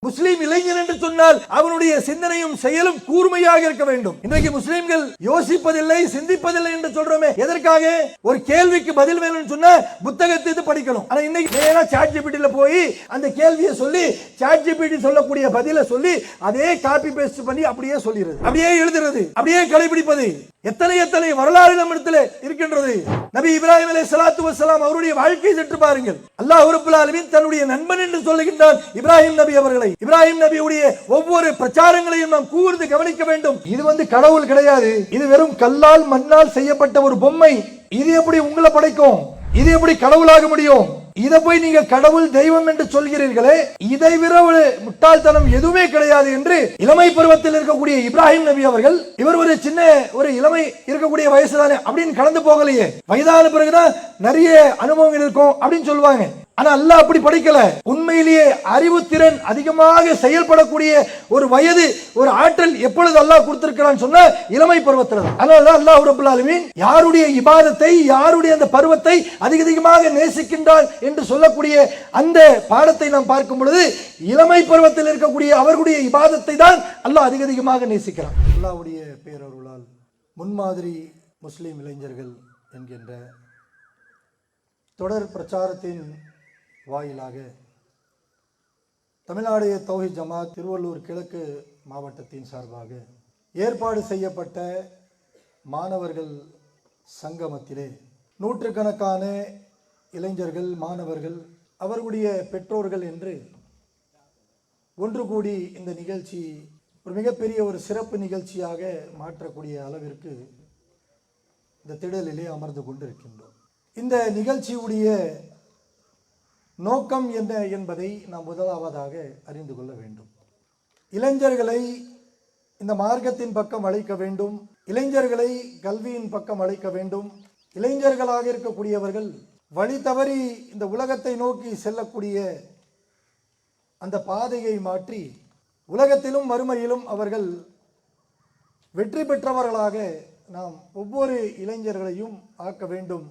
முஸ்லீம் இளைஞன் என்று சொன்னால் அவனுடைய சிந்தனையும் செயலும் கூர்மையாக இருக்க வேண்டும். இன்றைக்கு முஸ்லீம்கள் யோசிப்பதில்லை, சிந்திப்பதில்லை என்று சொல்றோமே, எதற்காக? ஒரு கேள்விக்கு பதில் வேணும்னு சொன்னா புத்தகத்தை படிக்கணும். ஆனா இன்னைக்கு நேரா ChatGPT போய் அந்த கேள்வியை சொல்லி ChatGPT சொல்லக்கூடிய பதிலை சொல்லி அதே காப்பி பேஸ்ட் பண்ணி அப்படியே சொல்லிடுறது, அப்படியே எழுதுறது, அப்படியே கடைபிடிப்பது. எத்தனை எத்தனை வரலாறு நம்மிடத்தில் இருக்கின்றது. நபி இப்ராஹிம் அலைஹிஸ்ஸலாத்து வஸ்ஸலாம் அவருடைய வாழ்க்கையை சற்று பாருங்கள். அல்லாஹ் ரப்பல் ஆலமீன் தன்னுடைய நண்பன் என்று சொல்லுகின்றான் இப்ராஹிம் நபி அவர்களை. இப்ராஹிம் நபியுடைய ஒவ்வொரு பிரச்சாரங்களையும் நாம் கூர்ந்து கவனிக்க வேண்டும். இது கடவுள் கிடையாது, இது வெறும் கல்லால் மண்ணால் செய்யப்பட்ட ஒரு பொம்மை. இது எப்படி உங்களை படைக்கும்? இது எப்படி கடவுளாக முடியும்? இதை போய் நீங்க கடவுள் தெய்வம் என்று சொல்கிறீர்களே, இதை விட ஒரு முட்டாள்தனம் எதுவுமே கிடையாது என்று இளமை பருவத்தில் இருக்கக்கூடிய இப்ராஹிம் நபி அவர்கள், இவர் ஒரு சின்ன ஒரு இளமை இருக்கக்கூடிய வயசு தானே அப்படின்னு கடந்து போகலையே. வயதான பிறகுதான் நிறைய அனுபவங்கள் இருக்கும் அப்படின்னு சொல்லுவாங்க. ஆனா அல்லாஹ் அப்படி படிக்கல. உண்மையிலேயே அறிவுத்திறன் அதிகமாக செயல்படக்கூடிய ஒரு வயது, ஒரு ஆற்றல் எப்பொழுது அல்லாஹ் கொடுத்திருக்கிறான்னு சொன்னா இளமை பருவத்தில். அதனால அல்லாஹ் ரப்பல் ஆலமீன் யாருடைய இபாதத்தை, யாருடைய அந்த பருவத்தை அதிகமாக நேசிக்கின்றான் என்று சொல்லக்கூடிய அந்த பாடத்தை நாம் பார்க்கும் பொழுது இளமை பருவத்தில் இருக்கக்கூடிய அவர்களுடைய இபாதத்தை தான் அல்லாஹ் அதிகமாக நேசிக்கிறான். அல்லாஹ்வுடைய பேரருளால் முன்மாதிரி முஸ்லிம் இளைஞர்கள் என்கின்ற தொடர் பிரச்சாரத்தின் வாயிலாக தமிழ்நாடு தௌஹீத் ஜமாத் திருவள்ளூர் கிழக்கு மாவட்டத்தின் சார்பாக ஏற்பாடு செய்யப்பட்ட மாணவர்கள் சங்கமத்திலே நூற்றுக்கணக்கான இளைஞர்கள், மாணவர்கள், அவர்களுடைய பெற்றோர்கள் என்று ஒன்று கூடி இந்த நிகழ்ச்சி ஒரு மிகப்பெரிய ஒரு சிறப்பு நிகழ்ச்சியாக மாற்றக்கூடிய அளவிற்கு இந்த திடலிலே அமர்ந்து கொண்டிருக்கின்றோம். இந்த நிகழ்ச்சியுடைய நோக்கம் என்ன என்பதை நாம் முதலாவதாக அறிந்து கொள்ள வேண்டும். இளைஞர்களை இந்த மார்க்கத்தின் பக்கம் அழைக்க வேண்டும், இளைஞர்களை கல்வியின் பக்கம் அழைக்க வேண்டும். இளைஞர்களாக இருக்கக்கூடியவர்கள் வழி தவறி இந்த உலகத்தை நோக்கி செல்லக்கூடிய அந்த பாதையை மாற்றி உலகத்திலும் மறுமையிலும் அவர்கள் வெற்றி பெற்றவர்களாக நாம் ஒவ்வொரு இளைஞர்களையும் ஆக்க வேண்டும்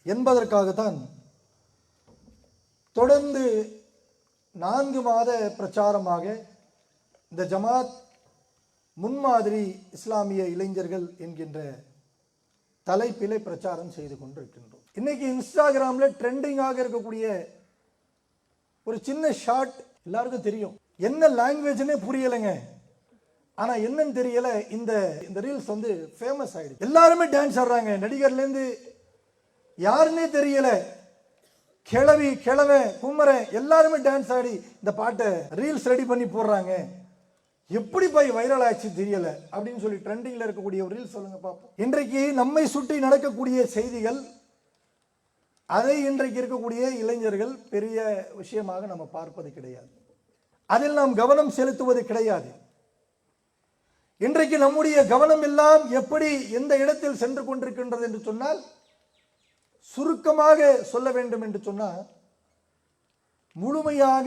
என்பதற்காகத்தான் தொடர்ந்து 4 மாத பிரச்சாரமாக இந்த ஜமாத் முன்மாதிரி இஸ்லாமிய இளைஞர்கள் என்கின்ற தலைப்பிலே பிரச்சாரம் செய்து கொண்டிருக்கின்றோம். இன்னைக்கு இன்ஸ்டாகிராம்ல ட்ரெண்டிங்காக இருக்கக்கூடிய ஒரு சின்ன ஷார்ட் எல்லாருக்கும் தெரியும். என்ன லாங்குவேஜ்னே புரியலைங்க, ஆனா என்னன்னு தெரியல, இந்த ரீல்ஸ் ஃபேமஸ் ஆயிடுச்சு. எல்லாருமே டான்ஸ் ஆடுறாங்க, நடிகர்ல இருந்து யாருன்னே தெரியல, கிழவி கிழவன் குமரன் எல்லாருமே டான்ஸ் ஆடி இந்த பாட்டை ரீல்ஸ் ரெடி பண்ணி போடுறாங்க. எப்படி போய் வைரல் ஆச்சு தெரியல அப்படின்னு சொல்லி ட்ரெண்டிங்ல இருக்கக்கூடிய ஒரு ரீல்ஸ் சொல்லுங்க பாப்போம். இன்றைக்கு நம்மை சுற்றி நடக்கக்கூடிய செய்திகள், அதை இன்றைக்கு இருக்கக்கூடிய இளைஞர்கள் பெரிய விஷயமாக நம்ம பார்ப்பது கிடையாது, அதில் நாம் கவனம் செலுத்துவது கிடையாது. இன்றைக்கு நம்முடைய கவனம் எல்லாம் எப்படி எந்த இடத்தில் சென்று கொண்டிருக்கின்றது என்று சொன்னால், சுருக்கமாக சொல்ல வேண்டும் என்று சொன்னால், முழுமையாக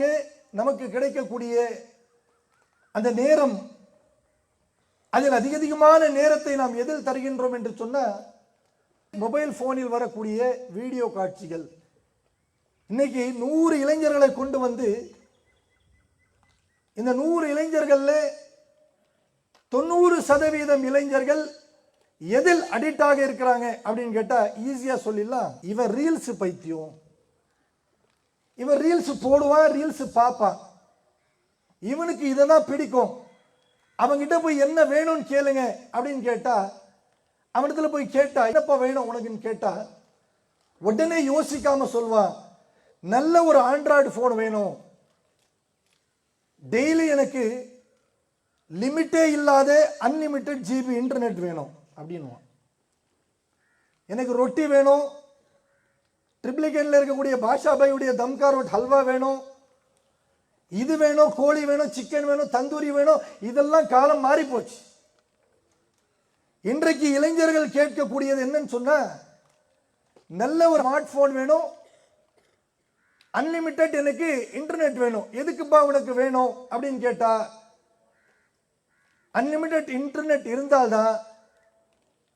நமக்கு கிடைக்கக்கூடிய அந்த நேரம், அதில் அதிகமான நேரத்தை நாம் எதில் தருகின்றோம் என்று சொன்னால், மொபைல் போனில் வரக்கூடிய வீடியோ காட்சிகள். இன்னைக்கு 100 இளைஞர்களை கொண்டு வந்து இந்த 100 இளைஞர்கள்ல 90% இளைஞர்கள் எதில் அடிக்ட் ஆக இருக்கிறாங்க அப்படின்னு கேட்டா ஈஸியா சொல்லிடலாம், இவன் ரீல்ஸ் பைத்தியம், இவன் ரீல்ஸ் போடுவான், ரீல்ஸ் பார்ப்பான், இவனுக்கு இதெல்லாம் பிடிக்கும், அவன்கிட்ட போய் என்ன வேணும்னு கேளுங்க அப்படின்னு கேட்டா, அவனிடத்துல போய் கேட்டா என்னப்பா வேணும் உனக்குன்னு கேட்டா உடனே யோசிக்காம சொல்வான், நல்ல ஒரு ஆண்ட்ராய்டு போன் வேணும், டெய்லி எனக்கு லிமிட்டே இல்லாத அன்லிமிட்டெட் ஜிபி இன்டர்நெட் வேணும் அப்படின்னு, எனக்கு ரொட்டி வேணும், ட்ரிப்ளிகேன்ல இருக்கக்கூடிய பாஷா பாயுடைய தம்கா ரோட் ஹல்வா வேணும், இது வேணும், கோழி வேணும், சிக்கன் வேணும், தந்தூரி வேணும். இதெல்லாம் காலம் மாறி போச்சு. இன்றைக்கு இளைஞர்கள் கேட்கக்கூடியது என்னன்னு சொன்னா, நல்ல ஒரு ஸ்மார்ட் போன் வேணும், அன்லிமிட்டெட் எனக்கு இன்டர்நெட் வேணும். எதுக்குப்பா உனக்கு வேணும் அப்படின்னு கேட்டா, அன்லிமிட்டெட் இன்டர்நெட் இருந்தால்தான்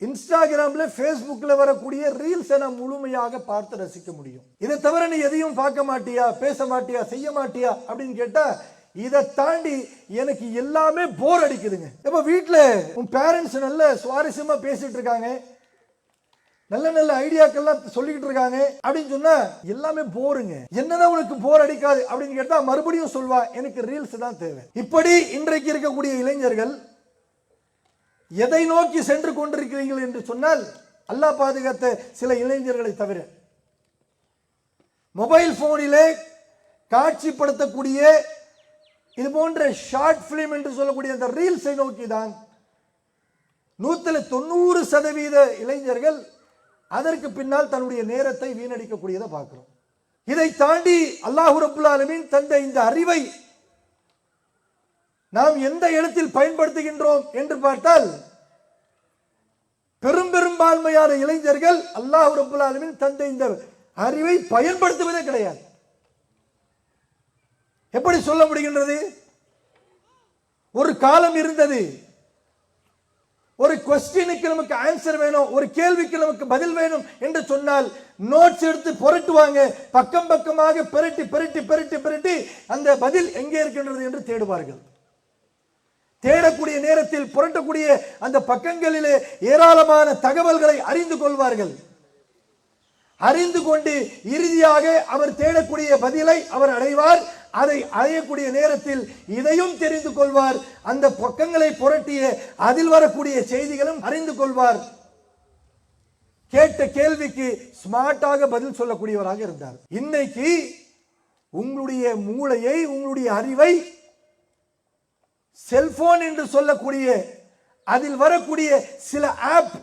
இன்ஸ்டாகிராம்ல ஃபேஸ்புக்ல வரக்கூடிய ரீல்ஸை நாம் முழுமையாக பார்த்து ரசிக்க முடியும். இதை தவிர நீ எதையும் பார்க்க மாட்டியா, பேச மாட்டியா, செய்ய மாட்டியா அப்படின்னு கேட்டா இதை தாண்டி எனக்கு எல்லாமே போர் அடிக்குதுங்க. இப்ப வீட்டுல உன் பேரண்ட்ஸ் நல்ல சுவாரஸ்யமா பேசிட்டு இருக்காங்க, நல்ல நல்ல ஐடியாக்கெல்லாம் சொல்லிக்கிட்டு இருக்காங்க அப்படின்னு சொன்னா எல்லாமே போருங்க. என்னதான் உனக்கு போர் அடிக்காது அப்படின்னு கேட்டா மறுபடியும் சொல்வா, எனக்கு ரீல்ஸ் தான் தேவை. இப்படி இன்றைக்கு இருக்கக்கூடிய இளைஞர்கள் எதை நோக்கி சென்று கொண்டிருக்கிறீர்கள் என்று சொன்னால், அல்லாஹ் பாதுகாத்த சில இளைஞர்களை தவிர மொபைல் போனிலே காட்சிப்படுத்தக்கூடிய இது போன்ற ஷார்ட் பிலிம் என்று சொல்லக்கூடிய அந்த ரீல்ஸை நோக்கி தான் 90% இளைஞர்கள் அதற்கு பின்னால் தன்னுடைய நேரத்தை வீணடிக்கக்கூடியதை பார்க்கிறோம். இதை தாண்டி அல்லாஹ் ரப்புல் ஆலமீன் தந்த இந்த அறிவை நாம் எந்த இடத்தில் பயன்படுத்துகின்றோம் என்று பார்த்தால், பெரும்பான்மையான இளைஞர்கள் அல்லாஹ் ரப்புல் ஆலமீன் தந்த இந்த அறிவை பயன்படுத்துவதே கிடையாது. எப்படி சொல்ல முடிகின்றது? ஒரு காலம் இருந்தது, ஒரு क्वेश्चனுக்கு நமக்கு ஆன்சர் வேணும், ஒரு கேள்விக்கு நமக்கு பதில் வேணும் என்று சொன்னால் நோட்ஸ் எடுத்து புரட்டுவாங்க, பக்கம் பக்கமாக பிரட்டி பிரட்டி பிரட்டி பிரட்டி அந்த பதில் எங்கே இருக்கின்றது என்று தேடுவார்கள். தேடக்கூடிய நேரத்தில் புரட்டக்கூடிய அந்த பக்கங்களிலே ஏராளமான தகவல்களை அறிந்து கொள்வார்கள். அறிந்து கொண்டு இறுதியாக அவர் தேடக்கூடிய பதிலை அவர் அடைவார். அதை அடையக்கூடிய நேரத்தில் இதையும் தெரிந்து கொள்வார், அந்த பக்கங்களை புரட்டிய அதில் வரக்கூடிய செய்திகளும் அறிந்து கொள்வார். கேட்ட கேள்விக்கு ஸ்மார்ட்டாக பதில் சொல்லக்கூடியவராக இருந்தார். இன்னைக்கு உங்களுடைய மூளையை, உங்களுடைய அறிவை செல்போன் என்று சொல்லக்கூடிய அதில் வரக்கூடிய சில ஆப்,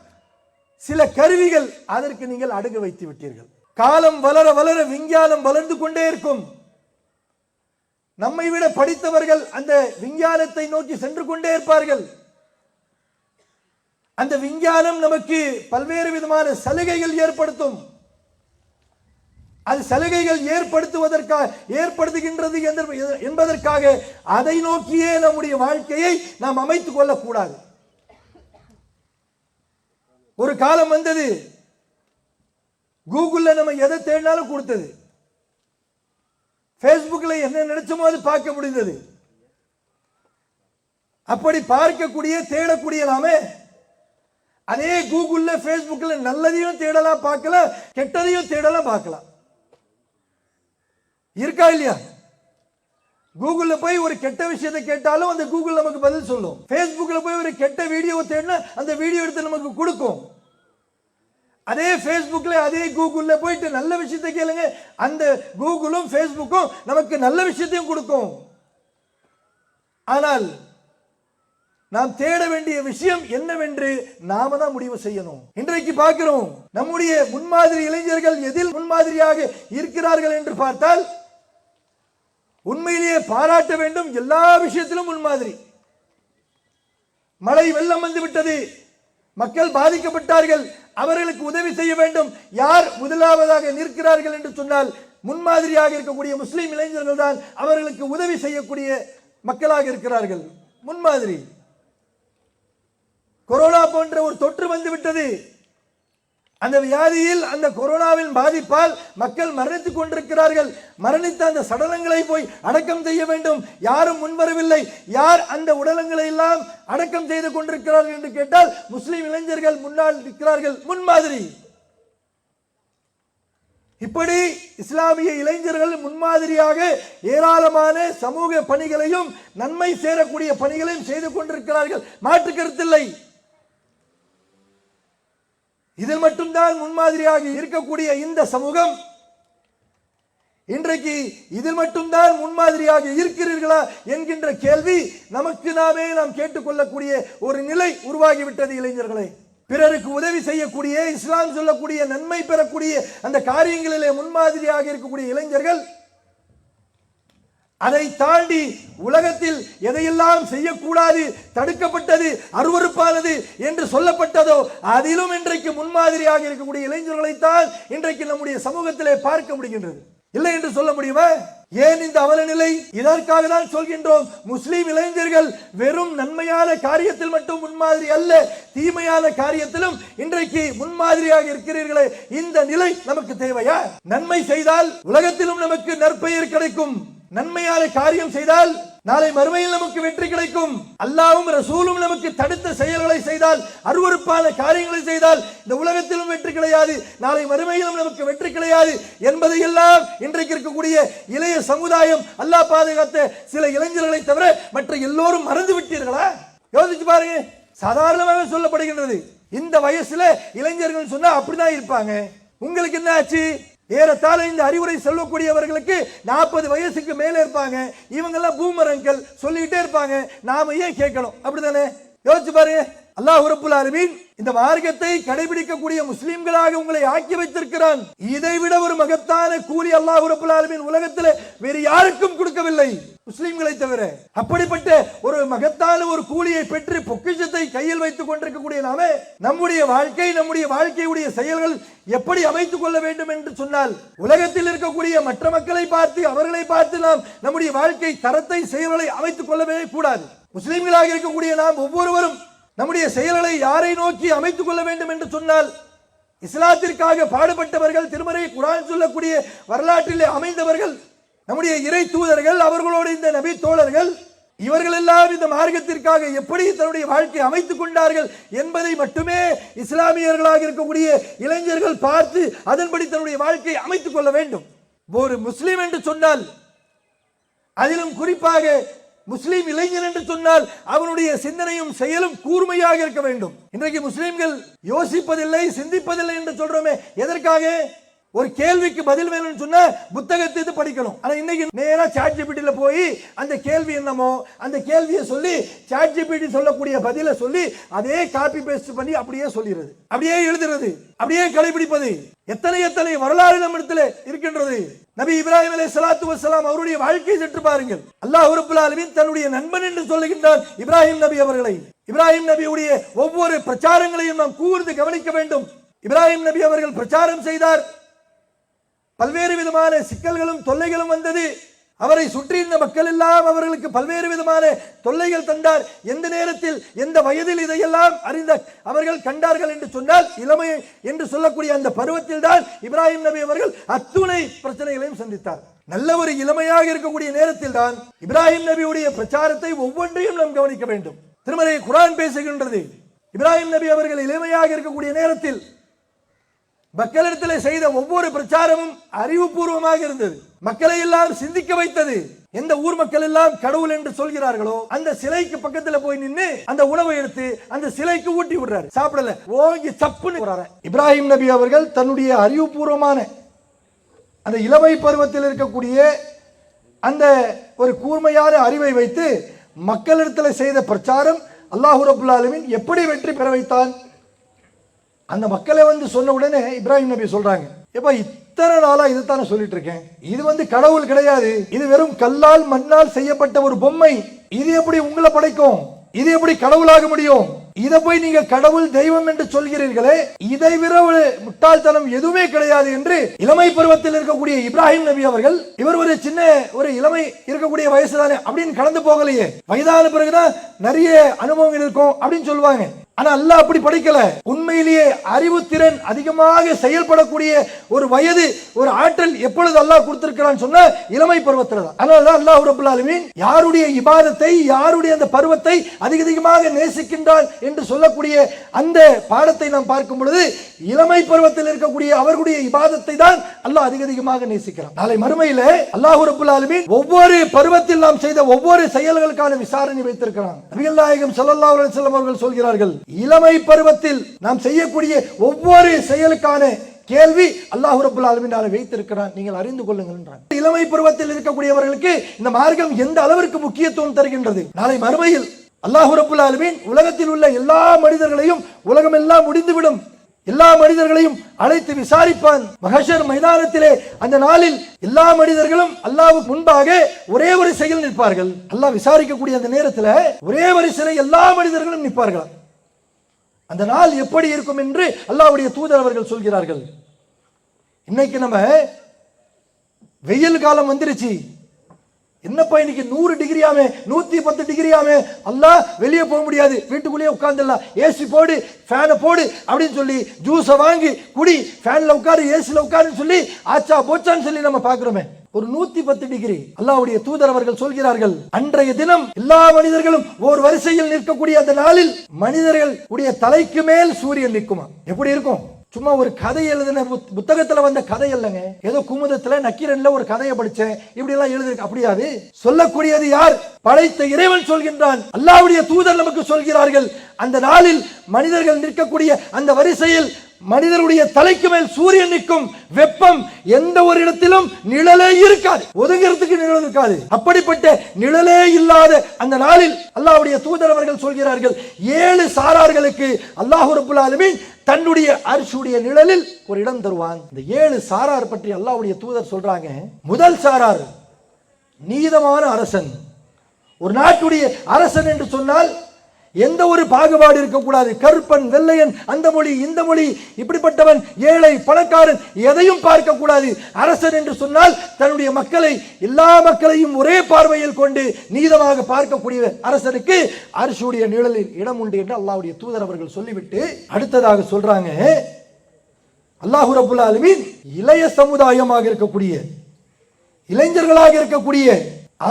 சில கருவிகள், அதற்கு நீங்கள் அடகு வைத்து விட்டீர்கள். காலம் வளர வளர விஞ்ஞானம் வளர்ந்து கொண்டே இருக்கும். நம்மை விட படித்தவர்கள் அந்த விஞ்ஞானத்தை நோக்கி சென்று கொண்டே இருப்பார்கள். அந்த விஞ்ஞானம் நமக்கு பல்வேறு விதமான சலுகைகள் ஏற்படுத்தும். அது சலுகைகள் ஏற்படுத்துகின்றது என்பதற்காக அதை நோக்கியே நம்முடைய வாழ்க்கையை நாம் அமைத்துக் கொள்ளக்கூடாது. ஒரு காலம் வந்தது, கூகுள்ல நம்ம எதை தேடினாலும் கொடுத்தது, பேஸ்புக்ல என்ன நினைச்சோமோ அது பார்க்க முடிந்தது. அப்படி பார்க்கக்கூடிய தேடக்கூடிய நாம அதே கூகுள்ல பேஸ்புக்ல நல்லதையும் தேடலாம் பார்க்கலாம், கெட்டதையும் தேடலாம் பார்க்கலாம். இருக்கா இல்லையா? கூகுள்ல போய் ஒரு கெட்ட விஷயத்தை கேட்டாலும் அந்த கூகுள் நமக்கு பதில் சொல்லும். பேஸ்புக்ல போய் ஒரு கெட்ட வீடியோ தேடினா அந்த வீடியோ எடுத்து நமக்கு கொடுக்கும். அதே பேஸ்புக்ல அதே கூகுள்ல போயிட்டு நல்ல விஷயத்தை கேளுங்க, அந்த கூகுளும் பேஸ்புக்கும் நமக்கு நல்ல விஷயத்தையும் கொடுக்கும். ஆனால் நாம் தேட வேண்டிய விஷயம் என்னவென்று நாம தான் முடிவு செய்யணும். இன்றைக்கு பார்க்கிறோம், நம்முடைய முன்மாதிரி இளைஞர்கள் எதில் முன்மாதிரியாக இருக்கிறார்கள் என்று பார்த்தால், உண்மையிலேயே பாராட்ட வேண்டும், எல்லா விஷயத்திலும் முன்மாதிரி. மழை வெள்ளம் வந்து விட்டது, மக்கள் பாதிக்கப்பட்டார்கள், அவர்களுக்கு உதவி செய்ய வேண்டும். யார் முதலாவதாக நிற்கிறார்கள் என்று சொன்னால் முன்மாதிரியாக இருக்கக்கூடிய முஸ்லிம் இளைஞர்கள் தான் அவர்களுக்கு உதவி செய்யக்கூடிய மக்களாக இருக்கிறார்கள். முன்மாதிரி. கொரோனா போன்ற ஒரு தொற்று வந்து விட்டது. அந்த வியாதியில், அந்த கொரோனாவின் பாதிப்பால் மக்கள் மரணித்துக் கொண்டிருக்கிறார்கள். மரணித்த அந்த சடலங்களை போய் அடக்கம் செய்ய வேண்டும், யாரும் முன்வரவில்லை. யார் அந்த உடலங்களை எல்லாம் அடக்கம் செய்து கொண்டிருக்கிறார்கள் என்று கேட்டால் முஸ்லிம் இளைஞர்கள் முன்னால் இருக்கிறார்கள். முன்மாதிரி. இப்படி இஸ்லாமிய இளைஞர்கள் முன்மாதிரியாக ஏராளமான சமூக பணிகளையும் நன்மை சேரக்கூடிய பணிகளையும் செய்து கொண்டிருக்கிறார்கள், மாற்று கருத்தில்லை. இதில் மட்டும்தான் முன்மாதிரியாக இருக்கக்கூடிய இந்த சமூகம் இன்றைக்கு இதில் மட்டும்தான் முன்மாதிரியாக இருக்கிறீர்களா என்கின்ற கேள்வி நமக்கு நாம் கேட்டுக்கொள்ளக்கூடிய ஒரு நிலை உருவாகிவிட்டது. இளைஞர்களை பிறருக்கு உதவி செய்யக்கூடிய, இஸ்லாம் சொல்லக்கூடிய நன்மை பெறக்கூடிய அந்த காரியங்களிலே முன்மாதிரியாக இருக்கக்கூடிய இளைஞர்கள் அதை தாண்டி உலகத்தில் எதையெல்லாம் செய்யக்கூடாது, தடுக்கப்பட்டது, அருவருப்பானது என்று சொல்லப்பட்டதோ அதிலும் இன்றைக்கு முன்மாதிரியாக இருக்கக்கூடிய இளைஞர்களைத்தான் இன்றைக்கு நம்முடைய சமூகத்திலே பார்க்க முடிகின்றது. இல்லை என்று சொல்ல முடியுமா? ஏன் இந்த அவல நிலை? இதற்காக தான் சொல்கின்றோம், முஸ்லிம் இளைஞர்கள் வெறும் நன்மையான காரியத்தில் மட்டும் முன்மாதிரி அல்ல, தீமையான காரியத்திலும் இன்றைக்கு முன்மாதிரியாக இருக்கிறீர்களே, இந்த நிலை நமக்கு தேவையா? நன்மை செய்தால் உலகத்திலும் நமக்கு நற்பெயர் கிடைக்கும். நன்மையான காரியம் செய்தால் நாளை மறுமையில் நமக்கு வெற்றி கிடைக்கும். அல்லாஹ்வும் ரசூலும் நமக்கு தடுத்த செயல்களை செய்தால், அருவருப்பான காரியங்களை செய்தால் இந்த உலகத்திலும் வெற்றி கிடையாது, நாளை மறுமையிலும் நமக்கு வெற்றி கிடையாது என்பதையெல்லாம் இன்றைக்கு இருக்கக்கூடிய இளைய சமுதாயம், அல்லாஹ் பாதுகாத்த சில இளைஞர்களை தவிர மற்ற எல்லோரும் மறந்து விட்டீர்களா? யோசிச்சு பாருங்க. சாதாரணமாக சொல்லப்படுகின்றது, இந்த வயசுல இளைஞர்கள் சொன்னா அப்படிதான் இருப்பாங்க. உங்களுக்கு என்ன ஆச்சு? ஏறத்தாழ இந்த அறிவுரை சொல்லக்கூடியவர்களுக்கு 40 வயசுக்கு மேல இருப்பாங்க. இவங்க எல்லாம் பூமரங்கள் சொல்லிட்டே இருப்பாங்க. நாம ஏன் கேட்கணும்? அப்படித்தானே? யோசிச்சு பாருங்க. அல்லாஹ் ரப்புல் ஆலமீன் இந்த மார்க்கத்தை கடைபிடிக்கக்கூடிய முஸ்லிம்களாக உங்களை ஆக்கி வைத்திருக்கிறான். இதைவிட ஒரு மகத்தான கூலி அல்லாஹ் ரப்புல் ஆலமீன் உலகத்தில் வேறு யாருக்கும் கொடுக்கவில்லை, முஸ்லிம்களை தவிர. அப்படிப்பட்ட ஒரு மகத்தான ஒரு கூலியை பெற்று பொக்கிஷத்தை கையில் வைத்துக் கொண்டிருக்கக்கூடிய நாம நம்முடைய வாழ்க்கையுடைய செயல்கள் எப்படி அமைத்துக் கொள்ள வேண்டும் என்று சொன்னால், உலகத்தில் இருக்கக்கூடிய மற்ற மக்களை பார்த்து அவர்களை பார்த்து நாம் நம்முடைய வாழ்க்கை தரத்தை செயல்களை அமைத்துக் கொள்ளவே கூடாது. முஸ்லிம்களாக இருக்கக்கூடிய நாம் ஒவ்வொருவரும் நம்முடைய செயல்களை யாரை நோக்கி அமைத்துக் கொள்ள வேண்டும் என்று சொன்னால், இஸ்லாத்திற்காக பாடுபட்டவர்கள், திருமறை குர்ஆன் சொல்லக்கூடிய வரலாற்றிலே அமைந்தவர்கள், நம்முடைய இறை தூதர்கள், அவர்களோடு இந்த நபி தோழர்கள், இவர்கள் எல்லாம் இந்த மார்க்கத்திற்காக எப்படி தன்னுடைய வாழ்க்கை அமைத்துக் கொண்டார்கள் என்பதை மட்டுமே இஸ்லாமியர்களாக இருக்கக்கூடிய இளைஞர்கள் பார்த்து அதன்படி தன்னுடைய வாழ்க்கையை அமைத்துக் கொள்ள வேண்டும். ஒரு முஸ்லிம் என்று சொன்னால், அதிலும் குறிப்பாக முஸ்லிம் இளைஞன் என்று சொன்னால் அவனுடைய சிந்தனையும் செயலும் கூர்மையாக இருக்க வேண்டும். இன்றைக்கு முஸ்லிம்கள் யோசிப்பதில்லை, சிந்திப்பதில்லை என்று சொல்றோமே, எதற்காக? ஒரு கேள்விக்கு பதில் வேணும்னு சொன்னா புத்தகத்தை இது படிக்கணும். ஆனா இன்னைக்கு நேரா ChatGPT போய் அந்த கேள்வி என்னமோ அந்த கேள்வியை சொல்லி ChatGPT சொல்லக்கூடிய பதிலை சொல்லி அதே காப்பி பேஸ்ட் பண்ணி அப்படியே சொல்லிடுறது, அப்படியே எழுதுறது, அப்படியே கடைபிடிப்பது. எத்தனை வரலாறு நம்மிடத்தில் இருக்கின்றது. நபி இப்ராஹிம் அலைஹிஸ்ஸலாத்து வஸ்ஸலாம் அவருடைய வாழ்க்கையை சற்று பாருங்கள். அல்லாஹ் ரப்புல் ஆலமீன் தன்னுடைய நண்பன் என்று சொல்லுகின்றார் இப்ராஹிம் நபி அவர்களை. இப்ராஹிம் நபியுடைய ஒவ்வொரு பிரச்சாரங்களையும் நாம் கூர்ந்து கவனிக்க வேண்டும். இப்ராஹிம் நபி அவர்கள் பிரச்சாரம் செய்தார். பல்வேறு விதமான சிக்கல்களும் தொல்லைகளும் வந்தது. அவரை சுற்றி இருந்த மக்கள் எல்லாம் அவர்களுக்கு பல்வேறு விதமான தொல்லைகள் தந்தார். எந்த நேரத்தில் எந்த வயதில் இதையெல்லாம் அறிந்த அவர்கள் கண்டார்கள் என்று சொன்னால், இளமை என்று சொல்லக்கூடிய அந்த பருவத்தில் தான் இப்ராஹிம் நபி அவர்கள் அத்துணை பிரச்சனைகளையும் சந்தித்தார். நல்ல ஒரு இளமையாக இருக்கக்கூடிய நேரத்தில் தான் இப்ராஹிம் நபியுடைய பிரச்சாரத்தை ஒவ்வொன்றையும் நாம் கவனிக்க வேண்டும். திருமறை குர்ஆன் பேசுகின்றது, இப்ராஹிம் நபி அவர்கள் இளமையாக இருக்கக்கூடிய நேரத்தில் மக்களிடத்தில் செய்த ஒவ்வொரு பிரச்சாரமும் அறிவுபூர்வமாக இருந்தது. மக்களை எல்லாம் சிந்திக்க வைத்தது. எந்த ஊர் மக்கள் எல்லாம் கடவுள் என்று சொல்கிறார்களோ அந்த சிலைக்கு பக்கத்தில் போய் நின்று அந்த உணவை எடுத்து அந்த சிலைக்கு ஊட்டி விடுறாரு. சாப்பிடல, ஓங்கி சப்புன்னு வர்றாரு. இப்ராஹிம் நபி அவர்கள் தன்னுடைய அறிவுபூர்வமான அந்த இளமை பருவத்தில் இருக்கக்கூடிய அந்த ஒரு கூர்மையான அறிவை வைத்து மக்களிடத்தில் செய்த பிரச்சாரம் அல்லாஹ் ரப்புல் ஆலமீன் எப்படி வெற்றி பெற வைத்தான்? அந்த மக்களை சொன்ன உடனே இப்ராஹிம் நபி சொல்றாங்க, எப்ப இத்தனை நாளா இதுதானே சொல்லிட்டு இருக்கேன், இது கடவுள் கிடையாது, இது வெறும் கல்லால் மண்ணால் செய்யப்பட்ட ஒரு பொம்மை, இது எப்படி உங்களை படைக்கும், இது எப்படி கடவுளாக முடியும், இதை போய் நீங்க கடவுள் தெய்வம் என்று சொல்கிறீர்களே, இதை விட ஒரு முட்டாள்தனம் எதுவுமே கிடையாது என்று இளமை பருவத்தில் இருக்கக்கூடிய இப்ராஹிம் நபி அவர்கள், இவர் ஒரு சின்ன ஒரு இளமை இருக்கக்கூடிய வயசு தானே அப்படின்னு கடந்து போகலையே, வயதான பிறகுதான் நிறைய அனுபவங்கள் இருக்கும் அப்படின்னு சொல்லுவாங்க. ஆனா அல்லாஹ் அப்படி படிக்கல. உண்மையிலேயே அறிவுத்திறன் அதிகமாக செயல்படக்கூடிய ஒரு வயது, ஒரு ஆற்றல் எப்பொழுது அல்லாஹ் கொடுத்திருக்கிறான்னு சொன்னா இளமை பருவத்தில் தான். அதனாலதான் அல்லாஹ் ரப்புல் ஆலமீன் யாருடைய இபாதத்தை, யாருடைய அந்த பருவத்தை அதிகமாக நேசிக்கின்றான் என்று சொல்லக்கூடிய அந்த பாடத்தை நாம் பார்க்கும் பொழுது இளமை பருவத்தில் இருக்கக்கூடிய அவர்களுடைய இபாதத்தை தான் அல்லாஹ் அதிகமாக நேசிக்கிறான். நாளை மறுமையில அல்லாஹ் ரப்புல் ஆலமீன் ஒவ்வொரு பருவத்தில் நாம் செய்த ஒவ்வொரு செயல்களுக்கான விசாரணை வைத்திருக்கிறான். நபிகள் நாயகம் ஸல்லல்லாஹு அலைஹி வஸல்லம் அவர்கள் சொல்கிறார்கள், இளமை பருவத்தில் நாம் செய்யக்கூடிய ஒவ்வொரு செயலுக்கான கேள்வி அல்லாஹ் ரப்புல் ஆலமீன் வைத்திருக்கிறான், நீங்கள் அறிந்து கொள்ளுங்கள் என்றார். இளமை பருவத்தில் இருக்கக்கூடியவர்களுக்கு இந்த மார்க்கம் எந்த அளவிற்கு முக்கியத்துவம் தருகின்றது. நாளை மறுமையில் அல்லாஹ் ரப்புல் ஆலமீன் உலகத்தில் உள்ள எல்லா மனிதர்களையும், உலகம் எல்லாம் முடிந்துவிடும், எல்லா மனிதர்களையும் அழைத்து விசாரிப்பான். மஹ்ஷர் மைதானத்திலே அந்த நாளில் எல்லா மனிதர்களும் அல்லாஹ்வுக்கு முன்பாக ஒரே வரிசையில் நிற்பார்கள். அல்லாஹ் விசாரிக்கக்கூடிய அந்த நேரத்தில் ஒரே வரிசையில் எல்லா மனிதர்களும் நிற்பார்கள். அந்த நாள் எப்படி இருக்கும் என்று அல்லாஹ்வுடைய தூதர் அவர்கள் சொல்கிறார்கள். இன்னைக்கு நம்ம வெயில் காலம் வந்துருச்சு, என்னப்பா இன்னைக்கு 100 டிகிரியாமே, 110 டிகிரியாமே, அல்லாஹ் வெளியே போக முடியாது, வீட்டுக்குள்ளேயே உட்கார்ந்துடலாம், ஏசி போடு, ஃபேனை போடு அப்படின்னு சொல்லி ஜூஸை வாங்கி குடி, ஃபேன்ல உட்காரு, ஏசில உட்காருன்னு சொல்லி ஆச்சா போச்சான்னு சொல்லி நம்ம பார்க்கிறோமே. ஒரு 110 டிகிரி. அல்லாஹ்வுடைய தூதர் அவர்கள் சொல்கிறார்கள், அன்றைய தினம் எல்லா மனிதர்களும் ஒரு வரிசையில் நிற்கக்கூடிய அந்த நாளில் மனிதர்கள் உடைய தலைக்கு மேல் சூரியன் நிற்குமா. எப்படி இருக்கும்? சும்மா ஒரு கதை எழுதின புத்தகத்துல வந்த கதை இல்லைங்க. ஏதோ குமுதத்துல நக்கீரன்ல ஒரு கதையை படிச்சேன் இப்படி எல்லாம் எழுதிருக்கு. அப்படியாது சொல்லக்கூடியது யார்? படைத்த இறைவன் சொல்கின்றான். அல்லாஹ்வுடைய தூதர் நமக்கு சொல்கிறார்கள், அந்த நாளில் மனிதர்கள் நிற்கக்கூடிய அந்த வரிசையில் மனிதருடைய தலைக்கு மேல் சூரியன் நிற்கும். வெப்பம் எந்த ஒரு இடத்திலும் நிழலே இருக்காது, ஒதுங்கிறதுக்கு நிழல் இருக்காது. அப்படிப்பட்ட நிழலே இல்லாத அந்த நாளில் அல்லாஹ்வுடைய தூதர் அவர்கள் சொல்கிறார்கள், 7 சாரார்களுக்கு அல்லாஹ் ரப்பல் ஆலமீன் தன்னுடைய அர்ஷுடைய நிழலில் ஒரு இடம் தருவான். இந்த 7 சாரார் பற்றி அல்லாஹ்வுடைய தூதர் சொல்றாங்க. முதல் சாரார் நீதமான அரசன். ஒரு நாட்டுடைய அரசன் என்று சொன்னால் எந்த ஒரு பாகுபாடு இருக்கக்கூடாது. கருப்பன் வெள்ளையன், அந்த மொழி இந்த மொழி, இப்படிப்பட்டவன் ஏழை பணக்காரன் எதையும் பார்க்க கூடாது. அரசன் என்று சொன்னால் தன்னுடைய மக்களை, எல்லா மக்களையும் ஒரே பார்வையில் கொண்டு நீதமாக பார்க்கக்கூடிய அரசனுக்கு அர்ஷுடைய நிழலில் இடம் உண்டு என்று அல்லாஹ்வுடைய தூதர் அவர்கள் சொல்லிவிட்டு அடுத்ததாக சொல்றாங்க, அல்லாஹ் ரப்பல் ஆலமீன் இளைய சமுதாயமாக இருக்கக்கூடிய இளைஞர்களாக இருக்கக்கூடிய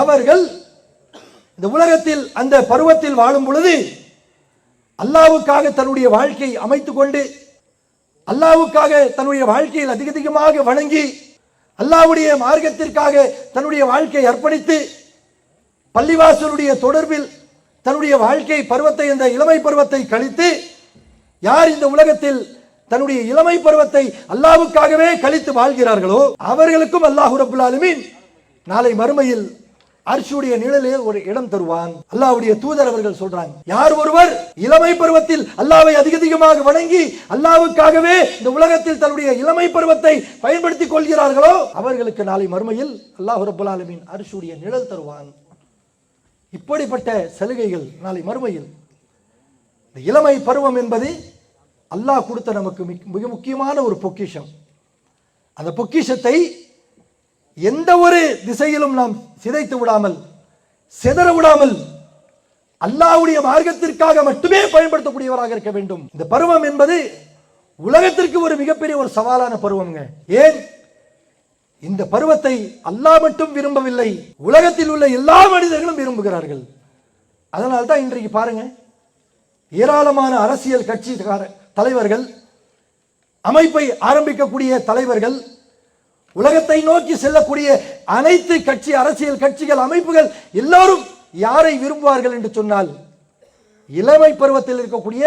அவர்கள் இந்த உலகத்தில் அந்த பருவத்தில் வாழும் பொழுது அல்லாஹ்வுக்காக தன்னுடைய வாழ்க்கை அமைத்துக் கொண்டு, அல்லாஹ்வுக்காக தன்னுடைய வாழ்க்கையில் அதிகமாக வணங்கி, அல்லாஹ்வுடைய மார்க்கத்திற்காக தன்னுடைய வாழ்க்கை அர்ப்பணித்து, பள்ளிவாசலுடைய தொடர்பில் தன்னுடைய வாழ்க்கை பருவத்தை, இந்த இளமை பருவத்தை கழித்து, யார் இந்த உலகத்தில் தன்னுடைய இளமை பருவத்தை அல்லாஹ்வுக்காகவே கழித்து வாழ்கிறார்களோ அவர்களுக்கும் அல்லாஹ் ரப்பல் ஆலமீன் நாளை மறுமையில் அர்ஷுடைய நிழலே ஒரு இடம் தருவான். அல்லாஹ்வுடைய தூதர் அவர்கள் சொல்றாங்க, யார் ஒருவர் இளமை பருவத்தில் அல்லாஹ்வை அதிகமாக வணங்கி அல்லாஹ்வுக்காகவே இந்த உலகத்தில் தன்னுடைய இளமை பருவத்தை பயன்படுத்திக் கொள்கிறார்களோ அவர்களுக்கு நாளை மறுமையில் அல்லாஹ் ரப்பல் ஆலமீன் அர்ஷுடைய நிழல் தருவான். இப்படிப்பட்ட சலுகைகள் நாளை மறுமையில். இந்த இளமை பருவம் என்பது அல்லாஹ் கொடுத்த நமக்கு மிக முக்கியமான ஒரு பொக்கிஷம். அந்த பொக்கிஷத்தை எந்த ஒரு திசையிலும் நாம் சிதைத்து விடாமல், சிதற விடாமல், அல்லாஹ்வுடைய மார்க்கத்திற்காக மட்டுமே பயன்படுத்தக்கூடியவராக இருக்க வேண்டும். இந்த பருவம் என்பது உலகத்திற்கு ஒரு மிகப்பெரிய ஒரு சவாலான பருவம்ங்க. ஏன்? இந்த பருவத்தை அல்லாஹ் மட்டும் விரும்பவில்லை, உலகத்தில் உள்ள எல்லா மனிதர்களும் விரும்புகிறார்கள். அதனால்தான் இன்றைக்கு பாருங்க, ஏராளமான அரசியல் கட்சி தலைவர்கள், அமைப்பை ஆரம்பிக்கக்கூடிய தலைவர்கள், உலகத்தை நோக்கி செல்லக்கூடிய அனைத்து கட்சி, அரசியல் கட்சிகள், அமைப்புகள் எல்லாரும் யாரை விரும்புவார்கள் என்று சொன்னால், இளமை பருவத்தில் இருக்கக்கூடிய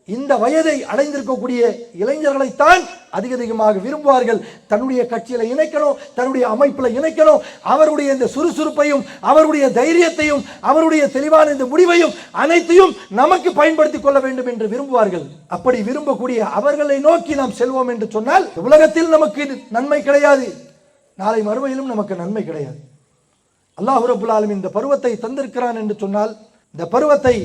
இந்த வயதை அடைந்திருக்கக்கூடிய இளைஞர்களைத்தான் அதிகமாக விரும்புவார்கள். தன்னுடைய கட்சியில இணைக்கணும், தன்னுடைய அமைப்புல இணைக்கணும், அவருடைய இந்த சுறுசுறுப்பையும் அவருடைய தைரியத்தையும் அவருடைய தெளிவான இந்த முடிவையும் அனைத்தையும் நமக்கு பயன்படுத்திக் கொள்ள வேண்டும் என்று விரும்புவார்கள். அப்படி விரும்பக்கூடிய அவர்களை நோக்கி நாம் செல்வோம் என்று சொன்னால் உலகத்தில் நமக்கு நன்மை கிடையாது, நாளை மறுமையிலும் நமக்கு நன்மை கிடையாது. அல்லாஹ் ரப்பல் ஆலமீன் இந்த பருவத்தை தந்திருக்கிறான் என்று சொன்னால், இந்த பருவத்தை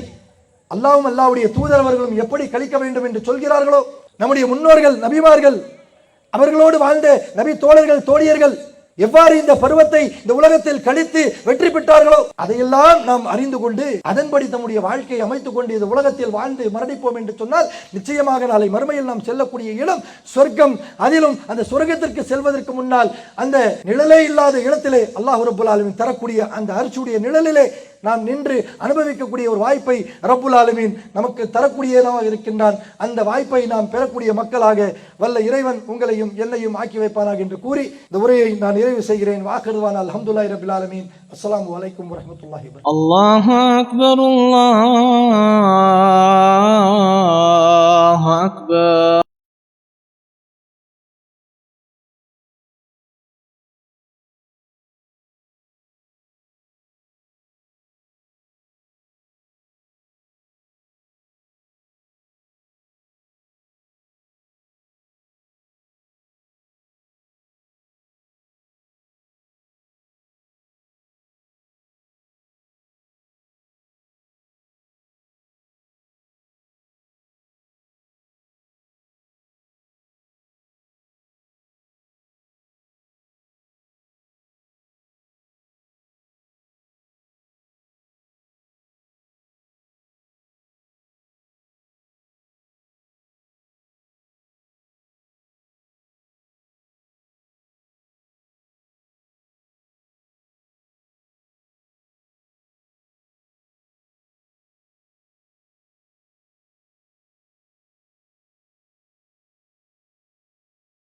அல்லாஹ்வும் அல்லாஹ்வுடைய தூதர் அவர்களும் எப்படி கழிக்க வேண்டும் என்று சொல்கிறார்களோ, நம்முடைய முன்னோர்கள் நபிமார்கள் அவர்களோடு வாழ்ந்த நபி தோழர்கள் தோழியர்கள் எவ்வாறு இந்த பருவத்தை இந்த உலகத்தில் கழித்து வெற்றி பெற்றார்களோ அதையெல்லாம் நாம் அறிந்து கொண்டு அதன்படி நம்முடைய வாழ்க்கையை அமைத்துக் கொண்டு இந்த உலகத்தில் வாழ்ந்து மரணிப்போம் என்று சொன்னால் நிச்சயமாக நாளை மறுமையில் நாம் செல்லக்கூடிய இடம் சொர்க்கம். அதிலும் அந்த சொர்க்கத்திற்கு செல்வதற்கு முன்னால் அந்த நிழலே இல்லாத இடத்திலே அல்லாஹ் ரப்பல் ஆலமீன் தரக்கூடிய அந்த அர்ஷுடைய நிழலிலே நாம் நின்று அனுபவிக்கக்கூடிய ஒரு வாய்ப்பை ரப்புல் ஆலமீன் நமக்கு தரக்கூடியதாக இருக்கின்றான். அந்த வாய்ப்பை நாம் பெறக்கூடிய மக்களாக வல்ல இறைவன் உங்களையும் என்னையும் ஆக்கி வைப்பானாக என்று கூறி இந்த உரையை நான் நிறைவு செய்கிறேன். வாக்கருவான் அல்ஹம்துலில்லாஹி ரப்பில் ஆலமீன். அஸ்ஸலாமு அலைக்கும் வரஹ்மத்துல்லாஹி வபரகாத்துஹு. அல்லாஹு அக்பர், அல்லாஹு அக்பர்.